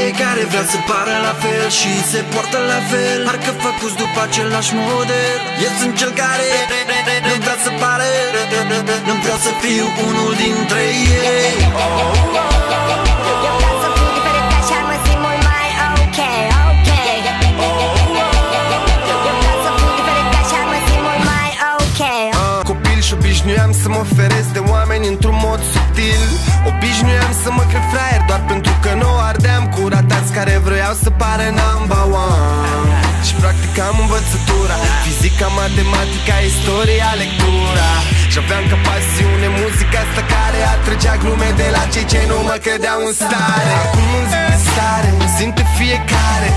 Fiecare vrea să pară la fel și se poartă la fel, parcă făcuți după același model. Eu sunt cel care nu vrea să pară, nu vreau să fiu unul dintre ei. Eu vreau să fiu diferit, așa mă simt mult mai ok, ok. Eu vreau să fiu diferit, așa mă simt mult mai ok. Copil și obișnuiam să mă feresc de oameni într-un mod subtil. Obișnuiam să mă cred fraier doar pentru că nu ardeam cu ratați care vreau să pară number one. Și practicam învățătura, fizica, matematica, istoria, lectura. Și aveam ca pasiune muzica asta care atrăgea glume de la cei ce nu mă credeau în stare. Acum îmi zic de stare, îmi simte fiecare.